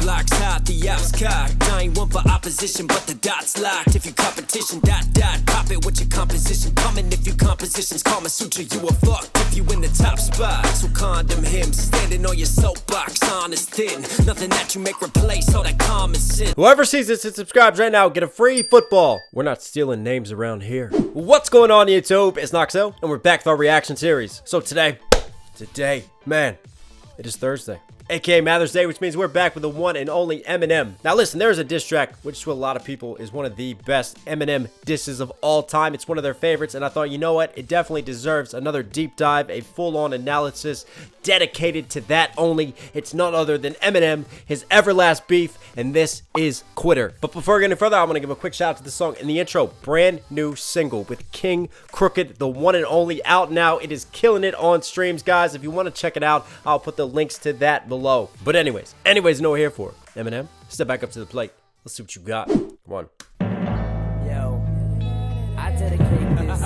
block's hot, the ops cocked. I ain't one for opposition, but the dot's locked. If you competition, dot, pop it with your composition. Coming if you compositions, Kama Sutra, you a fuck if you in the top spot. So condom him, standing on your soapbox, honest thin. Nothing that you make replace all that common sense. Whoever sees this and subscribes right now, get a free football. We're not stealing names around here. What's going on, YouTube? It's Noxel, and we're back with our reaction series. So today, man, it is Thursday, aka Mother's Day, which means we're back with the one and only Eminem. Now listen, there is a diss track, which to a lot of people is one of the best Eminem disses of all time. It's one of their favorites, and I thought, you know what? It definitely deserves another deep dive, a full-on analysis dedicated to that only. It's none other than Eminem, his Everlast beef, and this is Quitter. But before we get any further, I'm going to give a quick shout out to the song in the intro. Brand new single with King Crooked, the one and only, out now. It is killing it on streams, guys. If you want to check it out, I'll put the links to that below. But anyways, know what we're here for. Eminem, step back up to the plate. Let's see what you got. Come on. Yo, I dedicate this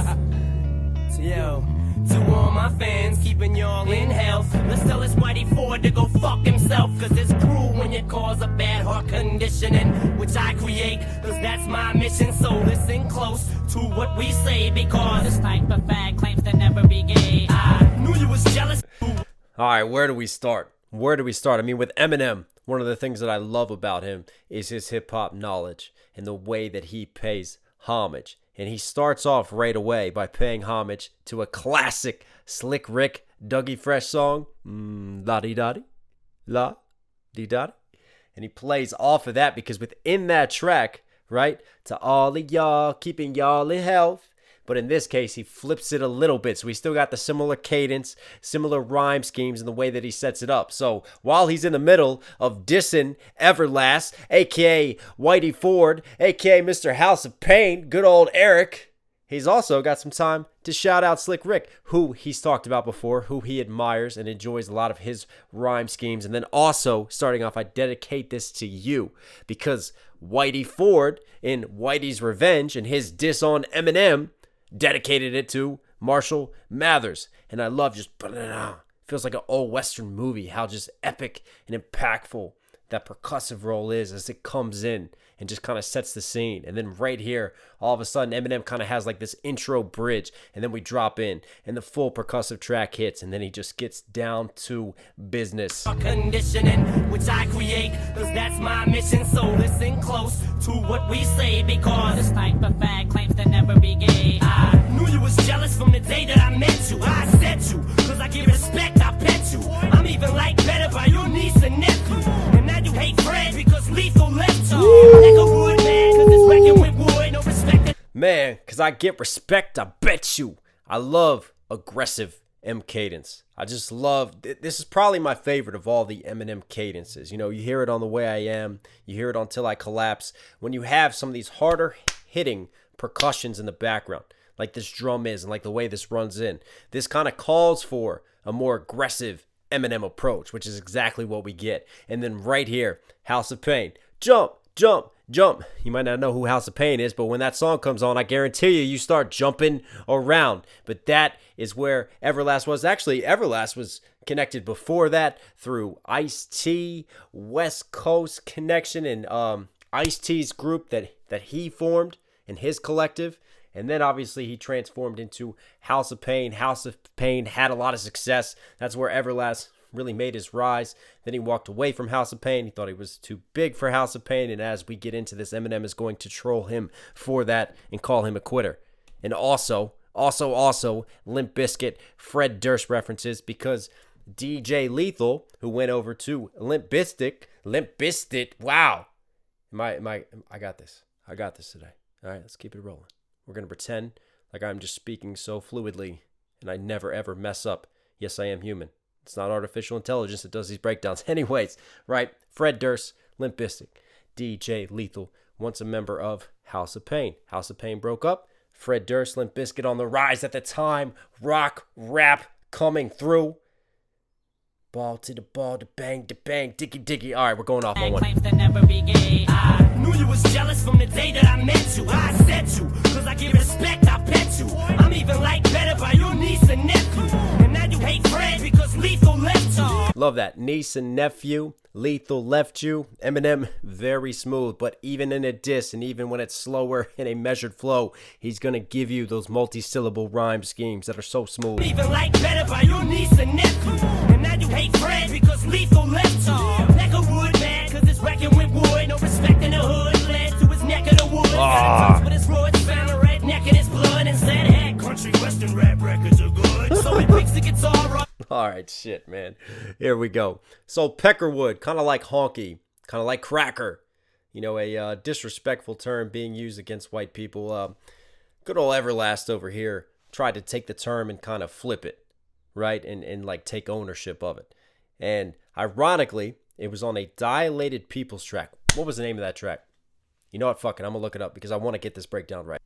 to all my fans, keeping y'all in health. Let's tell this Whitey Ford to go fuck himself, cause it's cruel when you cause a bad heart conditioning, which I create, cause that's my mission. So listen close to what we say, because this type of fag claims to never be gay. I knew you was jealous. Alright, where do we start? I mean, with Eminem, one of the things that I love about him is his hip-hop knowledge and the way that he pays homage. And he starts off right away by paying homage to a classic Slick Rick Dougie Fresh song, La-dee-da-dee, La-dee-da-dee. And he plays off of that because within that track, right, to all of y'all, keeping y'all in health. But in this case, he flips it a little bit. So we still got the similar cadence, similar rhyme schemes in the way that he sets it up. So while he's in the middle of dissing Everlast, a.k.a. Whitey Ford, a.k.a. Mr. House of Pain, good old Eric, he's also got some time to shout out Slick Rick, who he's talked about before, who he admires and enjoys a lot of his rhyme schemes. And then also, starting off, I dedicate this to you because Whitey Ford in Whitey's Revenge and his diss on Eminem dedicated it to Marshall Mathers. And I love just, feels like an old Western movie, how just epic and impactful that percussive roll is as it comes in and just kind of sets the scene. And then right here, all of a sudden, Eminem kind of has like this intro bridge, and then we drop in, and the full percussive track hits, and then he just gets down to business. Conditioning, which I create, cause that's my mission. So listen close to what we say, because this type of fag claims to never be gay. I knew you was jealous from the day that I met you. I said you, cause I give respect, I pet you. I'm even like better by your niece and nephew. And now you hate Fred because Lethal left you. Man, cause I get respect, I bet you. I love aggressive M cadence. I just love, this is probably my favorite of all the Eminem cadences. You know, you hear it on The Way I Am, you hear it on Till I Collapse. When you have some of these harder hitting percussions in the background, like this drum is and like the way this runs in, this kind of calls for a more aggressive Eminem approach, which is exactly what we get. And then right here, House of Pain, jump, jump, jump. You might not know who House of Pain is, but when that song comes on, I guarantee you start jumping around. But that is where Everlast was. Actually, Everlast was connected before that through Ice-T, West Coast connection, and Ice-T's group that he formed in his collective. And then obviously he transformed into House of Pain. House of Pain had a lot of success. That's where Everlast really made his rise. Then he walked away from House of Pain. He thought he was too big for House of Pain. And as we get into this, Eminem is going to troll him for that and call him a quitter. And also, Limp Bizkit, Fred Durst references, because DJ Lethal, who went over to Limp Bizkit, wow. I got this today. All right, let's keep it rolling. We're going to pretend like I'm just speaking so fluidly and I never ever mess up. Yes, I am human. It's not artificial intelligence that does these breakdowns. Anyways, right? Fred Durst, Limp Bizkit, DJ Lethal, once a member of House of Pain. House of Pain broke up. Fred Durst, Limp Bizkit on the rise at the time. Rock, rap coming through. Ball to the bang, diggy, diggy. All right, we're going off on one. Claims to never be gay. I knew you was jealous from the day that I met you. I said you, cause I give respect, I pet you. I'm even like better by your niece and nephew. And now you hate Fred because Lethal left you. Love that. Niece and nephew, lethal left you. Eminem, very smooth, but even in a diss and even when it's slower in a measured flow, he's gonna give you those multi-syllable rhyme schemes that are so smooth. Even like better by your niece and nephew. And now you hate Fred because lethal left you. Neck of wood, man, cause it's wrecking with wood. No respect in the hood, led to his neck of the woods. Got with his roots, found a redneck in his blood and said, hey, country western rap records are good. So he picks the guitar up. All right, shit, man. Here we go. So Peckerwood, kind of like honky, kind of like cracker. You know, a disrespectful term being used against white people. Good old Everlast over here tried to take the term and kind of flip it, right? And like take ownership of it. And ironically, it was on a Dilated Peoples track. What was the name of that track? You know what? Fuck it. I'm going to look it up because I want to get this breakdown right.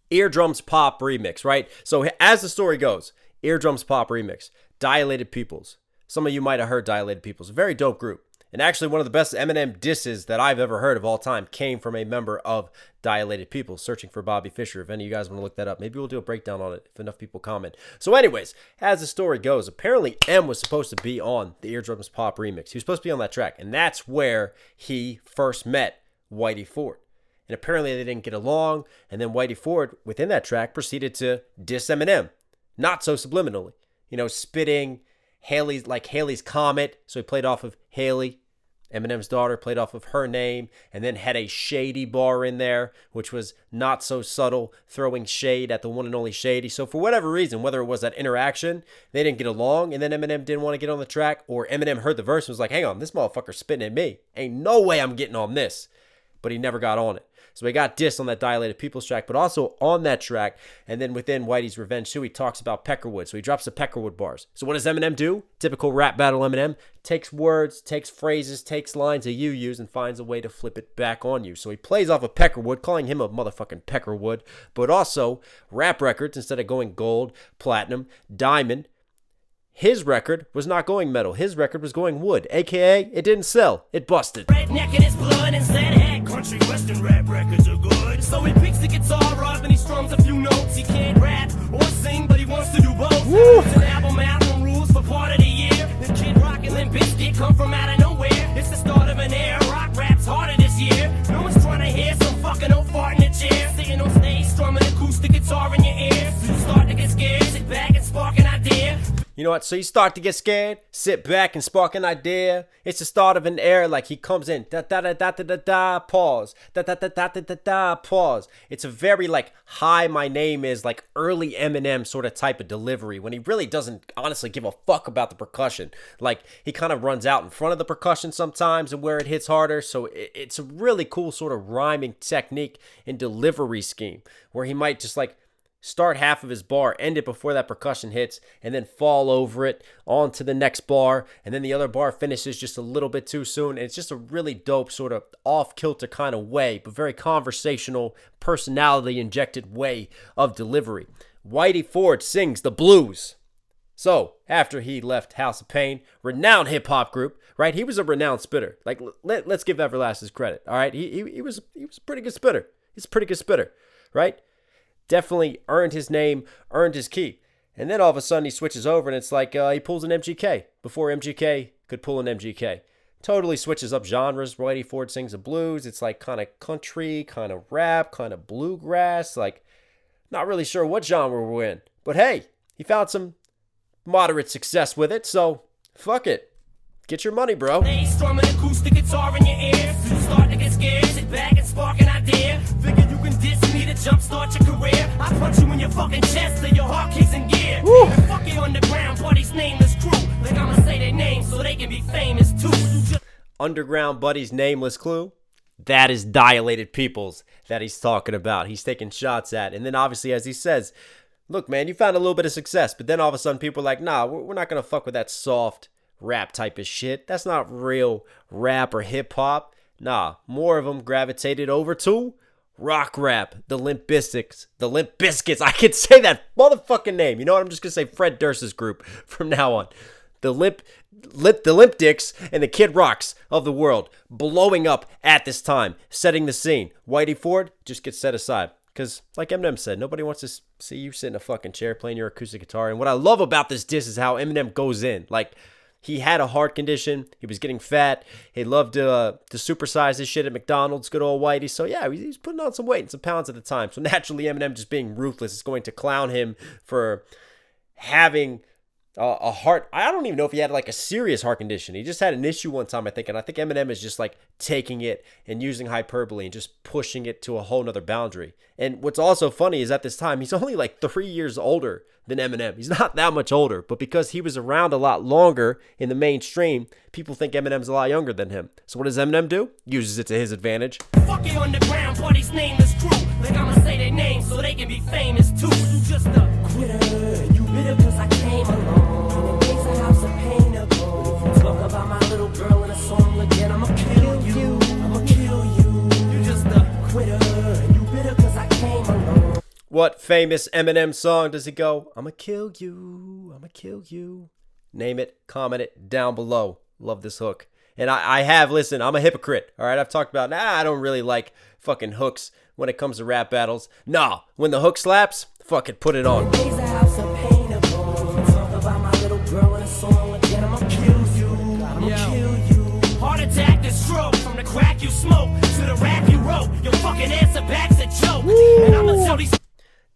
Eardrums Pop remix, right? So as the story goes, Eardrums Pop remix, Dilated Peoples. Some of you might have heard Dilated Peoples. A very dope group. And actually one of the best Eminem disses that I've ever heard of all time came from a member of Dilated Peoples, Searching for Bobby Fischer. If any of you guys want to look that up, maybe we'll do a breakdown on it if enough people comment. So anyways, as the story goes, apparently M was supposed to be on the Eardrums Pop remix. He was supposed to be on that track. And that's where he first met Whitey Ford. And apparently they didn't get along. And then Whitey Ford, within that track, proceeded to diss Eminem. Not so subliminally. You know, spitting Hailie's Comet. So he played off of Hailie, Eminem's daughter, played off of her name. And then had a Shady bar in there, which was not so subtle, throwing shade at the one and only Shady. So for whatever reason, whether it was that interaction, they didn't get along. And then Eminem didn't want to get on the track. Or Eminem heard the verse and was like, hang on, this motherfucker's spitting at me. Ain't no way I'm getting on this. But he never got on it. So he got dissed on that Dilated Peoples track, but also on that track. And then within Whitey's Revenge 2, he talks about Peckerwood. So he drops the Peckerwood bars. So what does Eminem do? Typical rap battle Eminem. Takes words, takes phrases, takes lines that you use, and finds a way to flip it back on you. So he plays off of Peckerwood, calling him a motherfucking Peckerwood. But also, rap records, instead of going gold, platinum, diamond, his record was not going metal. His record was going wood, a.k.a. it didn't sell. It busted. Redneck in his blood and said, hey, country western rap records are good. So he picks the guitar up and he strums a few notes. He can't rap or sing, but he wants to do both. Woo. It's an album out on rules for part of the year. The Kid Rock and Limp Bizkit come from out of nowhere. It's the start of an era. Rock rap's harder this year. No one's trying to hear some fucking old fart in the chair. Sitting on stage, strumming acoustic guitar in your ear. So you start to get scared, sit back and spark an idea. You know what? So you start to get scared, sit back and spark an idea. It's the start of an era, like he comes in, da-da-da-da-da-da, pause, da-da-da-da-da-da, pause. It's a very like, hi, my name is, like early Eminem sort of type of delivery when he really doesn't honestly give a fuck about the percussion. Like he kind of runs out in front of the percussion sometimes and where it hits harder. So it's a really cool sort of rhyming technique and delivery scheme where he might just like, start half of his bar, end it before that percussion hits, and then fall over it onto the next bar, and then the other bar finishes just a little bit too soon. And it's just a really dope sort of off-kilter kind of way, but very conversational, personality-injected way of delivery. Whitey Ford sings the blues. So, after he left House of Pain, renowned hip-hop group, right? He was a renowned spitter. Like, let's give Everlast his credit, all right? He was a pretty good spitter. He's a pretty good spitter, right? Definitely earned his name, earned his keep. And then all of a sudden he switches over and it's like he pulls an MGK before MGK could pull an MGK. Totally switches up genres. Whitey Ford sings the blues. It's like kind of country, kind of rap, kind of bluegrass. Like not really sure what genre we're in. But hey, he found some moderate success with it. So fuck it. Get your money, bro. They strum an acoustic guitar in your ear. You start to get scared, sit back and spark an idea. Figure you can diss me to jumpstart your career. I punch you in your fucking chest till your heart kicks in gear. Woo. And fuck your underground buddy's nameless crew. Like I'ma say their names so they can be famous too. Underground buddy's nameless clue. That is Dilated Peoples that he's talking about. He's taking shots at. And then obviously as he says, look man, you found a little bit of success. But then all of a sudden people are like, nah, we're not going to fuck with that soft rap type of shit. That's not real rap or hip hop. Nah, more of them gravitated over to rock rap. The Limp Bizkits. I can say that motherfucking name. You know what? I'm just gonna say Fred Durst's group from now on. The Limp Dicks and the Kid Rocks of the world blowing up at this time, setting the scene. Whitey Ford just gets set aside. Because, like Eminem said, nobody wants to see you sit in a fucking chair playing your acoustic guitar. And what I love about this diss is how Eminem goes in. Like, he had a heart condition. He was getting fat. He loved to supersize his shit at McDonald's, good old Whitey. So, yeah, he's putting on some weight and some pounds at the time. So, naturally, Eminem just being ruthless is going to clown him for having a heart. I don't even know if he had like a serious heart condition. He just had an issue one time, I think. And I think Eminem is just like taking it and using hyperbole and just pushing it to a whole nother boundary. And what's also funny is at this time, he's only like 3 years older than Eminem. He's not that much older, but because he was around a lot longer in the mainstream, people think Eminem's a lot younger than him. So what does Eminem do? Uses it to his advantage. Fucking underground, party's nameless crew. Like I'ma say their names so they can be famous too. You just a quitter, you bitter cause I came along. And it makes a house of pain ago. If you talk about my little girl in a song again, I'ma kill you. I'ma kill you. You just a quitter, you bitter cause I came along. What famous Eminem song does he go? I'ma kill you. I'ma kill you. Name it, comment it down below. Love this hook. And listen, I'm a hypocrite. All right, I've talked about, I don't really like fucking hooks when it comes to rap battles. Nah, when the hook slaps, fuck it, put it on. Heart attack, the stroke, from the crack you smoke to the rap you wrote. Your fucking answer back's a joke. And I'ma tell these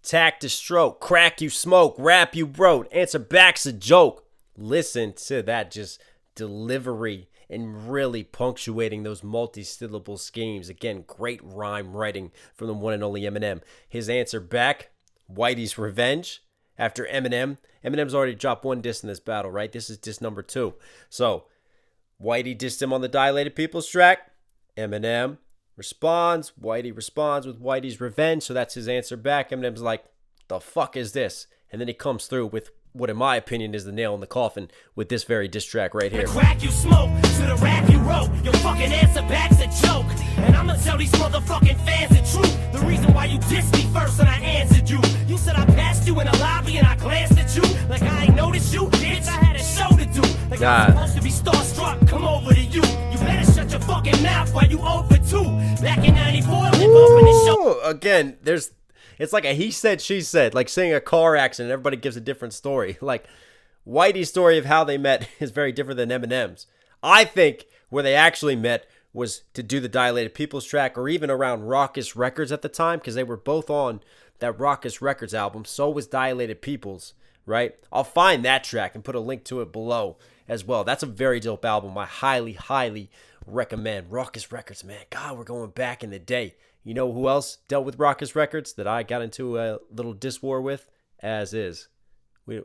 tack to stroke, crack you smoke, rap you wrote, answer back's a joke. Listen to that just delivery and really punctuating those multi-syllable schemes. Again, great rhyme writing from the one and only Eminem. His answer back, Whitey's Revenge. After Eminem's already dropped one diss in this battle, right? This is diss number 2. So, Whitey dissed him on the Dilated Peoples track. Eminem responds. Whitey responds with Whitey's Revenge. So that's his answer back. Eminem's like, the fuck is this? And then he comes through with what in my opinion is the nail in the coffin with this very diss track right here. The crack you smoke to the rap you wrote. Your fucking answer back's a joke. And I'ma tell these motherfucking fans the truth. The reason why you dissed me first and I answered you. You said I passed you in the lobby and I glanced at you like I ain't noticed you. Bitch, I had a show to do. Like I'm supposed to be starstruck. Come over to you. You better shut your fucking mouth while you over 2. Back in 94, Limp opened the show. Again, it's like a he said, she said, like saying a car accident. Everybody gives a different story. Like Whitey's story of how they met is very different than Eminem's. I think where they actually met was to do the Dilated Peoples track or even around Raucous Records at the time because they were both on that Raucous Records album. So was Dilated Peoples, right? I'll find that track and put a link to it below as well. That's a very dope album. I highly, highly recommend. Raucous Records, man. God, we're going back in the day. You know who else dealt with Raucous Records that I got into a little diss war with? As is. I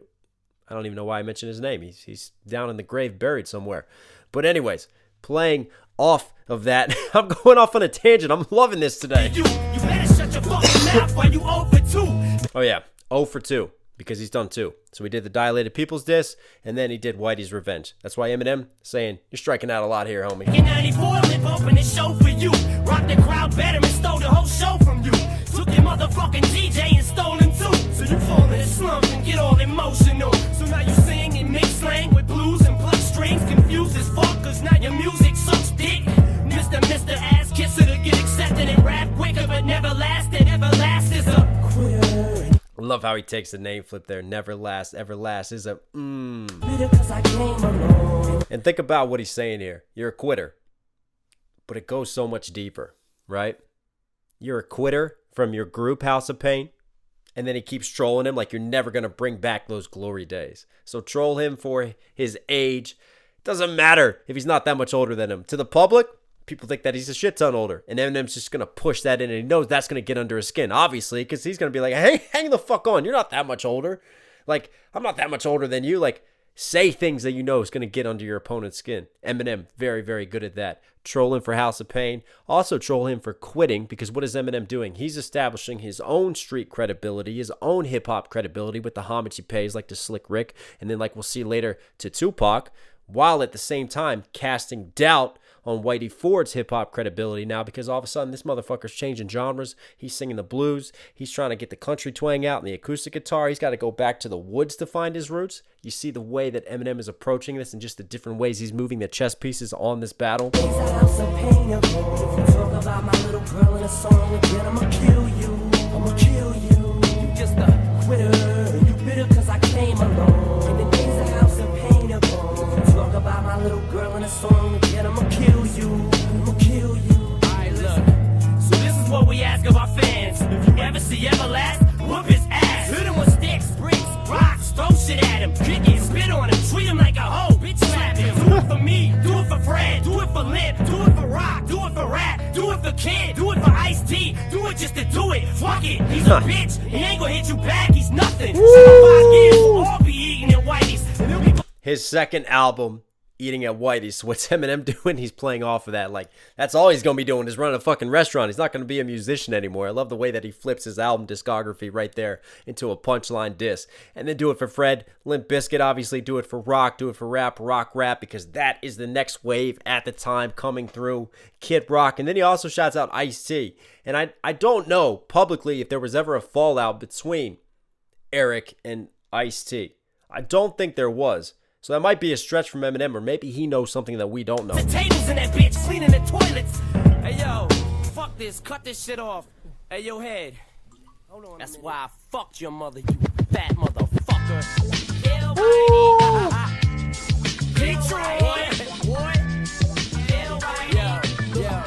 don't even know why I mentioned his name. He's down in the grave buried somewhere. But anyways, playing off of that, I'm going off on a tangent. I'm loving this today. You better shut your fucking mouth while you over 2. Oh yeah, 0 for 2. Because he's done 2. So we did the Dilated Peoples diss, and then he did Whitey's Revenge. That's why Eminem saying, you're striking out a lot here, homie. In 94, Limp opened the show for you. Rocked the crowd better and stole the whole show from you. Took your motherfucking DJ and stole him too. So you fall in a slump and get all emotional. So now you sing in mixed slang with blues and pluck strings. Confused as fuck, cause now your music sucks dick. Mr. Ass Kisser to get accepted and rap quicker, but never lasted. Everlast is a quitter. I love how he takes the name flip there. Never last, everlast is a And think about what he's saying here. You're a quitter. But it goes so much deeper, right? You're a quitter from your group House of Pain. And then he keeps trolling him like you're never going to bring back those glory days. So troll him for his age. Doesn't matter if he's not that much older than him. To the public, people think that he's a shit ton older. And Eminem's just going to push that in. And he knows that's going to get under his skin, obviously, because he's going to be like, hey, hang the fuck on. You're not that much older. Like, I'm not that much older than you. Like, say things that you know is going to get under your opponent's skin. Eminem, very, very good at that. Troll him for House of Pain. Also troll him for quitting, because what is Eminem doing? He's establishing his own street credibility, his own hip-hop credibility with the homage he pays, like to Slick Rick, and then like we'll see later to Tupac, while at the same time casting doubt on Whitey Ford's hip-hop credibility now, because all of a sudden this motherfucker's changing genres. He's singing the blues. He's trying to get the country twang out and the acoustic guitar. He's got to go back to the woods to find his roots. You see the way that Eminem is approaching this and just the different ways he's moving the chess pieces on this battle. I'ma kill you. You just a quitter. You bitter cause I came along. And the days the house of pain are gone. Talk about my little girl in a song again. I'ma kill you. I'ma kill you. Alright, look. So this is what we ask of our fans. If you ever see Everlast, whoop his ass. Hit him with sticks, bricks, rocks, throw shit at him. Kick it, spit on him, treat him like a hoe. Bitch, slap him. Do it for me, do it for Fred, do it for Limp, do it for Rock, do it for Rap, do it for Kid, do it for Ice-T, do it just to do it. Fuck it, he's a bitch, he ain't gonna hit you back, he's nothing. 5 years, we'll all be eating at Whitey's. And he'll be His second album, Eating at Whitey's. What's Eminem doing? He's playing off of that. Like, that's all he's going to be doing is running a fucking restaurant. He's not going to be a musician anymore. I love the way that he flips his album discography right there into a punchline diss. And then do it for Fred, Limp Bizkit, obviously. Do it for Rock, do it for Rap, rap, because that is the next wave at the time coming through. Kid Rock. And then he also shouts out Ice-T. And I don't know publicly if there was ever a fallout between Eric and Ice-T. I don't think there was. So that might be a stretch from Eminem, or maybe he knows something that we don't know. the tables in that bitch, cleaning the toilets. Hey yo, fuck this, cut this shit off. Hey yo, head. Hold on. That's why I fucked your mother, you fat motherfucker. Kill Whitey. Detroit. What? Kill Whitey. Yo.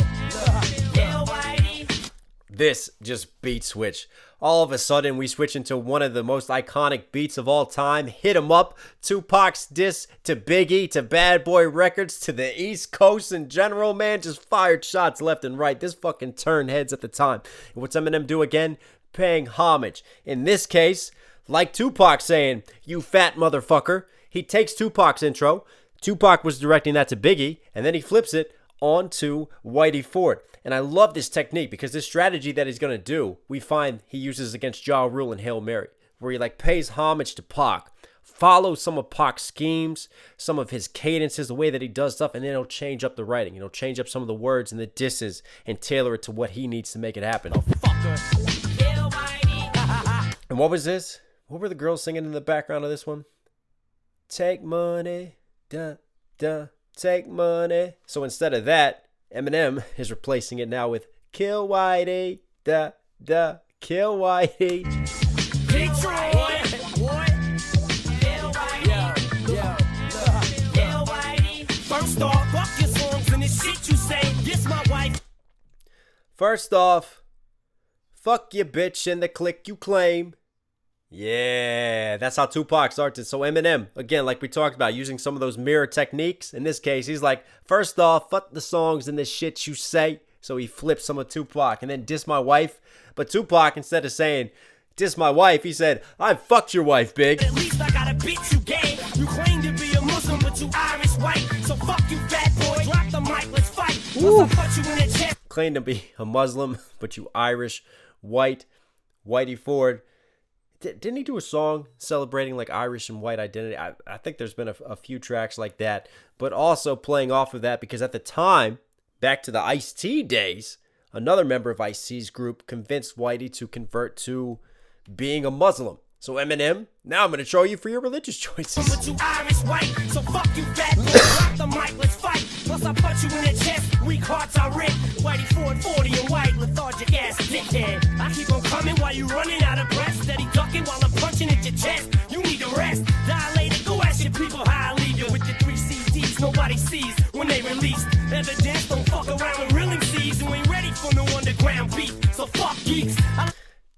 Kill Whitey. This just beat switch. All of a sudden, we switch into one of the most iconic beats of all time. Hit 'em up. Tupac's diss to Biggie, to Bad Boy Records, to the East Coast in general, man. Just fired shots left and right. This fucking turned heads at the time. And what's Eminem do again? Paying homage. In this case, like Tupac saying, "You fat motherfucker." He takes Tupac's intro. Tupac was directing that to Biggie, and then he flips it onto Whitey Ford. And I love this technique because this strategy that he's going to do, we find he uses against Ja Rule and Hail Mary, where he like pays homage to Pac, follows some of Pac's schemes, some of his cadences, the way that he does stuff, and then he'll change up the writing. He'll change up some of the words and the disses and tailor it to what he needs to make it happen. And what was this? What were the girls singing in the background of this one? Take money, da, da, take money. So instead of that, Eminem is replacing it now with Kill Whitey, da, da, kill Whitey. Detroit. What? Kill Whitey. Yo. Kill Whitey. First off, fuck your songs and the shit you say. This my wife. First off, fuck your bitch and the clique you claim. Yeah, that's how Tupac started. So Eminem, again, like we talked about, using some of those mirror techniques. In this case, he's like, first off, fuck the songs and the shit you say. So he flips some of Tupac and then diss my wife. But Tupac, instead of saying, diss my wife, he said, I fucked your wife, Big. At least I got a bitch you gay. You claim to be a Muslim, but you Irish white. So fuck you, fat boy. Drop the mic, let's fight. Once I put you in the chest. Claim to be a Muslim, but you Irish white. Whitey Ford. Didn't he do a song celebrating like Irish and white identity? I think there's been a few tracks like that, but also playing off of that because at the time, back to the Ice-T days, another member of Ice-T's group convinced Whitey to convert to being a Muslim. So Eminem, now I'm going to show you for your religious choices. But you Irish white, so fuck you, fat boy. Drop the mic, let's fight. Once I put you in the chest, weak hearts are ripped. Whitey Ford, 40 and white, lethargic ass dickhead. I keep on coming while you running out of breath. Steady ducking while I'm punching at your chest. You need to rest. Dilated, go ask your people how I leave you with the 3 CDs nobody sees when they release. Evidence, don't fuck around with real MCs who ain't ready for no underground beef. So fuck geeks.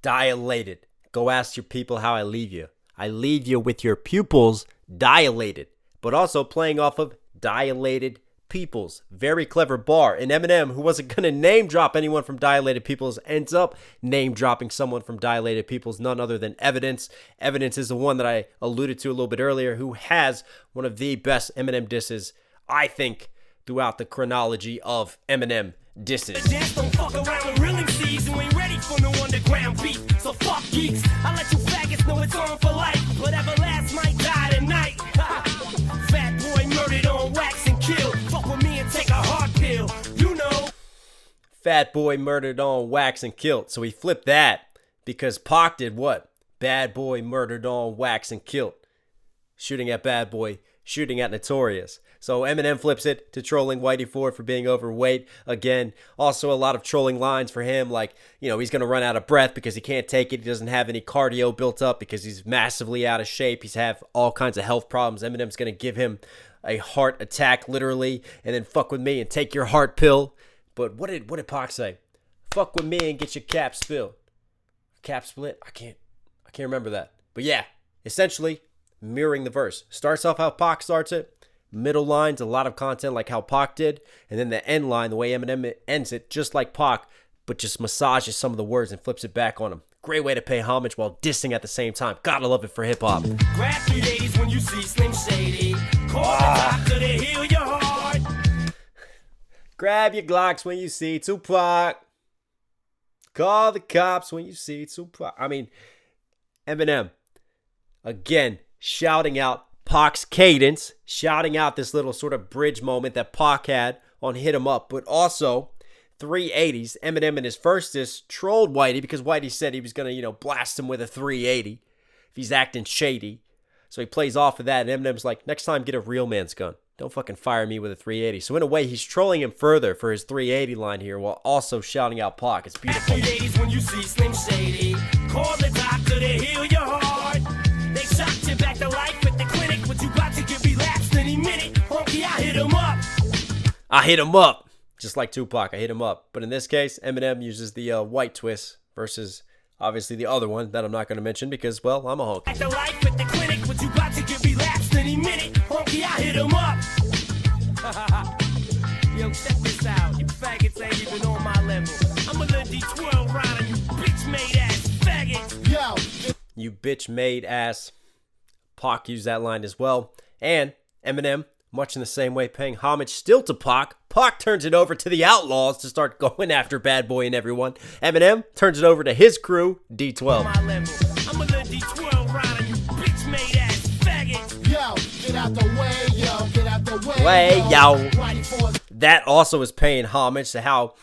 Dilated. Go ask your people how I leave you. I leave you with your pupils dilated, but also playing off of dilated peoples. Very clever bar. And Eminem, who wasn't going to name drop anyone from dilated peoples, ends up name dropping someone from dilated peoples, none other than Evidence. Evidence is the one that I alluded to a little bit earlier, who has one of the best Eminem disses, I think, throughout the chronology of Eminem disses. Don't fuck around with real MCs who ain't ready for no underground beef. So fuck geeks. I let you faggots know it's on for life. But Everlast might die tonight. Fat boy murdered on wax and kill. Fuck with me and take a hard pill. You know. Fat boy murdered on wax and killed. So he flipped that because Pac did what? Bad boy murdered on wax and killed. shooting at Bad Boy, shooting at Notorious. So Eminem flips it to trolling Whitey Ford for being overweight. Again, also a lot of trolling lines for him, like, you know, he's going to run out of breath because he can't take it. He doesn't have any cardio built up because he's massively out of shape. He's have all kinds of health problems. Eminem's going to give him a heart attack, literally, and then fuck with me and take your heart pill. But what did Pac say? Fuck with me and get your cap spilled. Cap split? I can't remember that. But yeah, essentially mirroring the verse. Starts off how Pac starts it. Middle line's a lot of content like how Pac did. And then the end line, the way Eminem ends it, just like Pac, but just massages some of the words and flips it back on him. Great way to pay homage while dissing at the same time. Gotta love it for hip-hop. Grab 3 days when you see Slim Shady. Call the doctor to heal your heart. Grab your Glocks when you see Tupac. Call the cops when you see Tupac. I mean, Eminem, again, shouting out Pac's cadence, shouting out this little sort of bridge moment that Pac had on Hit 'Em Up, but also 380s. Eminem in his first diss trolled Whitey because Whitey said he was going to, you know, blast him with a 380 if he's acting shady. So he plays off of that, and Eminem's like, next time, get a real man's gun. Don't fucking fire me with a 380. So in a way, he's trolling him further for his 380 line here while also shouting out Pac. It's beautiful. 3 days when you see Slim Shady. Call the doctor to heal your heart. They shot you back to life at the clinic, but you got to get relapsed any minute. Honky, I hit him up. I hit him up. Just like Tupac, I hit him up. But in this case, Eminem uses the white twist versus obviously the other one that I'm not going to mention because, well, I'm a honky. Back to life at the clinic, but you got to get relapsed any minute. Honky, I hit him up. Yo, check this out. You faggots ain't even on my level. I'm a little D12 rider, you bitch-made ass faggots. Yo. You bitch-made ass. Pac used that line as well. And Eminem, much in the same way, paying homage still to Pac. Pac turns it over to the Outlaws to start going after Bad Boy and everyone. Eminem turns it over to his crew, D12. My level. I'm a little D12 rider, you bitch-made ass faggots. Yo, get out the way, yo. Get out the way, yo. That also is paying homage to how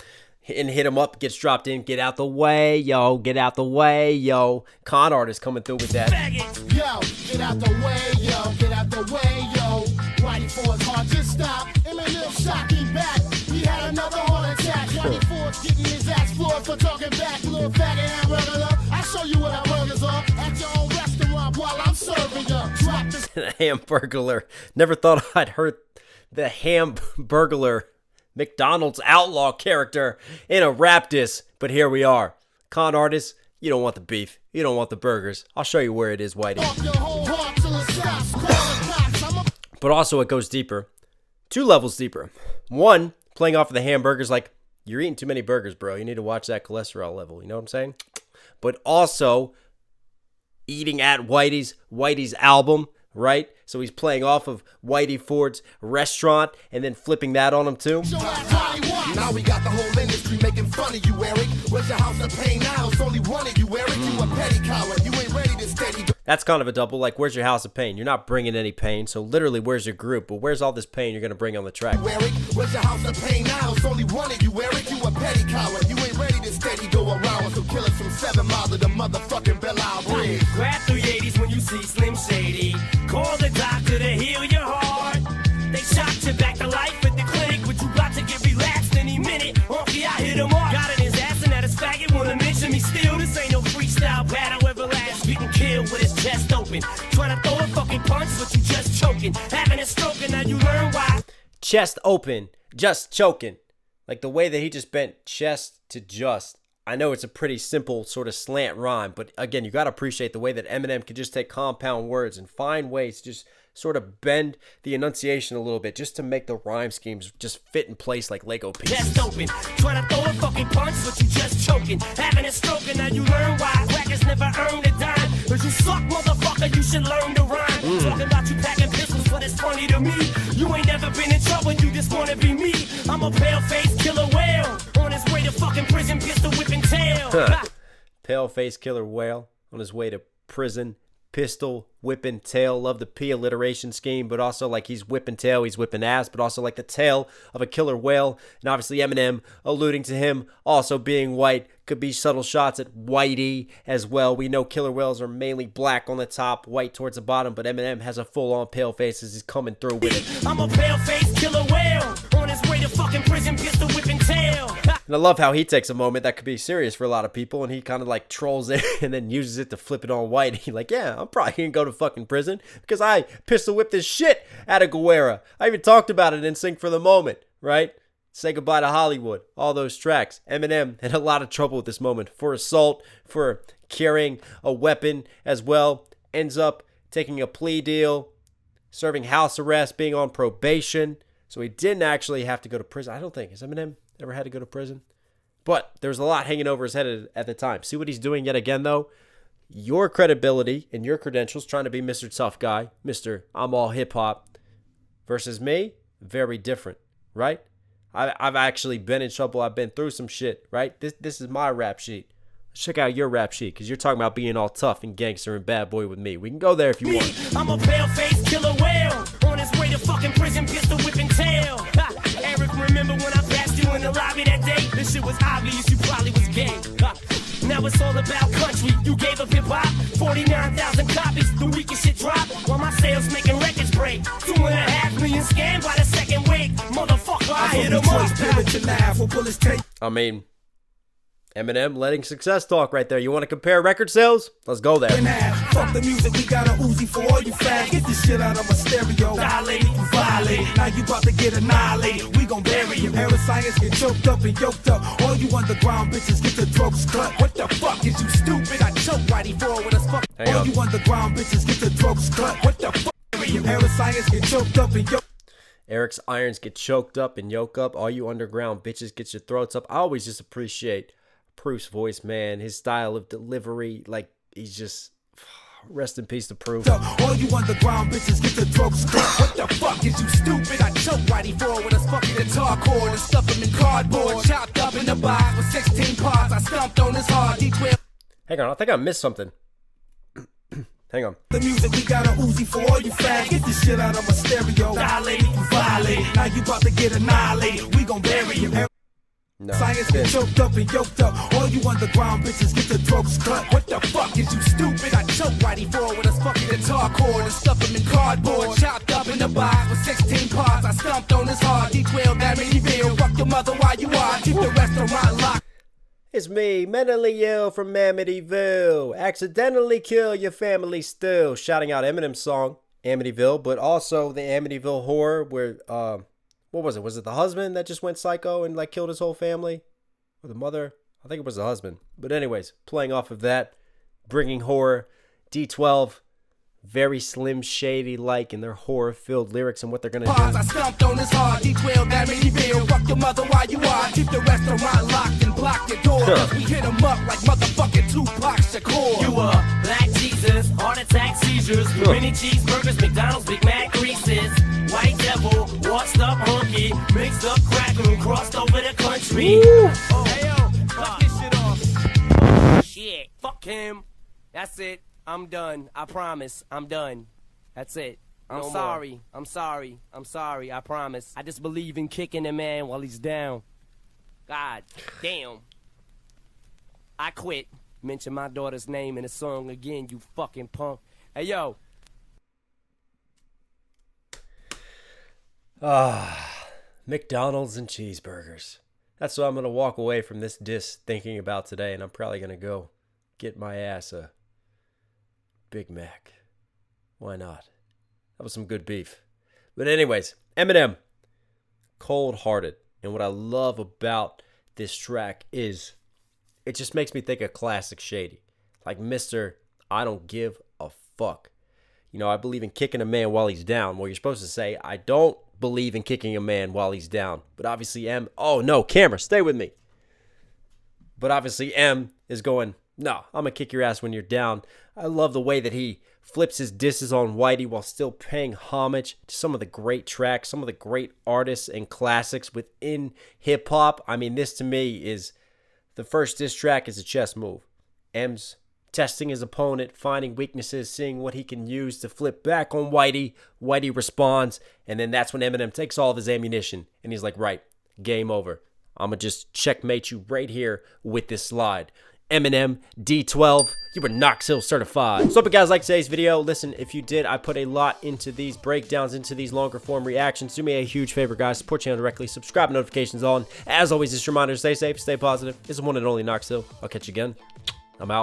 in Hit 'Em Up gets dropped in. Get out the way, yo. Get out the way, yo. Con artist coming through with that. Faggots. Yo, get out the way, yo. Get out the way, yo. Whitey Ford's hard to stop. Eminem shot me back. He had another heart attack. Whitey Ford's getting his ass floored for talking back. Little faggot hamburger. I show you what our burgers are at your own restaurant while I'm serving you. Drop this. Hamburglar. Never thought I'd heard the Hamburglar McDonald's outlaw character in a rap diss, but here we are. Con artists, you don't want the beef. You don't want the burgers. I'll show you where it is, Whitey. But also it goes deeper. 2 levels deeper. 1, playing off of the hamburgers like, you're eating too many burgers, bro. You need to watch that cholesterol level. You know what I'm saying? But also eating at Whitey's album, right? So he's playing off of Whitey Ford's restaurant and then flipping that on him too. Now we got the whole industry making fun of you, Eric. Where's your house of pain now? It's only one of you, Eric. You a petty coward. You ain't ready to steady. That's kind of a double. Like, where's your house of pain? You're not bringing any pain. So literally, where's your group? But where's all this pain you're going to bring on the track? Eric, where's your house of pain now? It's only one of you, Eric. You a petty coward. You ain't ready to steady go around with some killers from 7 Mile to the motherfucking Belle Isle Bridge. Grab 380s when you see Slim Shady. Call the doctor to heal your heart. They shot you back to life at the clinic, but you got to get relaxed any minute. Honky, I hit him up. Got in his ass and at his faggot. Wanna mention me still? This ain't no freestyle battle. Everlast getting killed with his chest open. Trying to throw a fucking punch, but you just choking. Having a stroke and now you learn why. Chest open, just choking. Like the way that he just bent chest to just. I know it's a pretty simple sort of slant rhyme, but again, you got to appreciate the way that Eminem could just take compound words and find ways to just sort of bend the enunciation a little bit just to make the rhyme schemes just fit in place like Lego pieces. Chest open, trying to throw a fucking punch, but you just choking. Having a stroke and now you learn why. Crackers never earned a dime. Cause you suck, motherfucker, you should learn to rhyme. Talking about you packing pistols, but it's funny to me. You ain't never been in trouble, you just wanna be me. I'm a pale-faced killer whale on his way to fucking prison, pistol whipping tail. Pale-faced killer whale on his way to prison, pistol whipping tail. Love the P alliteration scheme, but also like he's whipping tail, he's whipping ass, but also like the tail of a killer whale. And obviously Eminem alluding to him also being white. Could be subtle shots at Whitey as well. We know killer whales are mainly black on the top, white towards the bottom, but Eminem has a full-on pale face as he's coming through with it. I'm a pale-faced killer whale on his way to fucking prison, pistol whipping tail. And I love how he takes a moment that could be serious for a lot of people, and he kind of like trolls it and then uses it to flip it on Whitey. Like, yeah, I'm probably gonna go to fucking prison because I pistol whipped this shit out of Guerra. I even talked about it in Sync for the Moment, right? Say Goodbye to Hollywood, all those tracks. Eminem had a lot of trouble at this moment for assault, for carrying a weapon as well. Ends up taking a plea deal, serving house arrest, being on probation. So he didn't actually have to go to prison. I don't think. Has Eminem ever had to go to prison? But there's a lot hanging over his head at the time. See what he's doing yet again, though? Your credibility and your credentials, trying to be Mr. Tough Guy, Mr. I'm all hip-hop, versus me, very different, right? I've actually been in trouble. I've been through some shit, right? This is my rap sheet. Check out your rap sheet, because you're talking about being all tough and gangster and bad boy with me. We can go there if you want. I'm a pale-faced killer whale on his way to fucking prison, pistol whipping tail. Eric, remember when I passed you in the lobby that day? This shit was obvious, you probably was gay. Now it's all about country. You gave up hip-hop, 49,000 copies. The weakest shit dropped while my sales making records break. 2.5 million scanned by the second week. Motherfucker, I hit him up. I mean, Eminem letting success talk right there. You want to compare record sales? Let's go there. Fuck the music, we got a Uzi for all you fans. Get this shit out of my stereo. Dilate, you violate. Now you about to get annihilated. We gon' bury you. Parasites get choked up and yoked up. All you underground bitches get the throats cut. What the fuck is you stupid? I choke Whitey for with us fuck. All you underground bitches get the throats cut. What the fuck? Parasites get choked up and yoked. Eric's irons get choked up and yoke up. All you underground bitches get your throats up. I always just appreciate Proof's voice, man. His style of delivery, like, he's just... Rest in peace to Proof. All you underground bitches get the throats cut. What the fuck is you stupid? I choke Whitey for with us fucking guitar cord and stuff him in cardboard. Chopped up in the box with 16 parts. I stumped on his hard D12. Hang on, I think I missed something. Hang on. The music, we got a Uzi for all you fans. Get this shit out of my stereo. Dilate, you violate. Now you about to get annihilated. We gon' bury you. No, Science get choked up and yoked up. All you underground bitches get the throats cut. What the fuck is you stupid? I choke Whitey for with us fucking guitar cord and stuff him in cardboard. Chopped up in the box with 16 parts. I stumped on his hard D12 that many bill. Fuck your mother while you are. Keep the restaurant locked. It's me, mentally ill from Amityville. Accidentally kill your family still. Shouting out Eminem's song, Amityville, but also the Amityville horror where, what was it? Was it the husband that just went psycho and like killed his whole family? Or the mother? I think it was the husband. But anyways, playing off of that, bringing horror, D12, very Slim Shady like in their horror-filled lyrics and what they're gonna do. I stumped on his hard D12 that many bill. Fuck your mother while you are. Keep the restaurant locked and block your door. We hit him up like motherfucking Tupac Shakur. You Black Jesus, heart attack seizures, mini cheeseburgers, McDonald's, Big Mac greases, white devil, washed up hunky, mixed up cracker and crossed over the country. Oh, hey yo, fuck this shit off. Shit, fuck him. That's it. I'm done. I promise. I'm done. That's it. I'm sorry. I'm sorry. I'm sorry. I promise. I just believe in kicking a man while he's down. God damn. I quit. Mention my daughter's name in a song again, you fucking punk. Hey, yo. McDonald's and cheeseburgers. That's what I'm going to walk away from this diss thinking about today, and I'm probably going to go get my ass a Big Mac. Why not? That was some good beef. But anyways, Eminem, cold-hearted. And what I love about this track is it just makes me think of classic Shady. Like Mr. I don't give a fuck. You know, I believe in kicking a man while he's down. Well, you're supposed to say, I don't believe in kicking a man while he's down. But obviously oh no, camera, stay with me. But obviously M is going, no, I'm going to kick your ass when you're down. I love the way that he flips his disses on Whitey while still paying homage to some of the great tracks, some of the great artists and classics within hip-hop. I mean, this to me is the first diss track is a chess move. M's testing his opponent, finding weaknesses, seeing what he can use to flip back on Whitey. Whitey responds, and then that's when Eminem takes all of his ammunition, and he's like, right, game over. I'm going to just checkmate you right here with this slide. Eminem, D12, you were Knox Hill certified. So hope you guys liked today's video. Listen, if you did, I put a lot into these breakdowns, into these longer form reactions. Do me a huge favor, guys. Support channel directly. Subscribe, notifications on. As always, just a reminder, stay safe, stay positive. This is one and only Knox Hill. I'll catch you again. I'm out.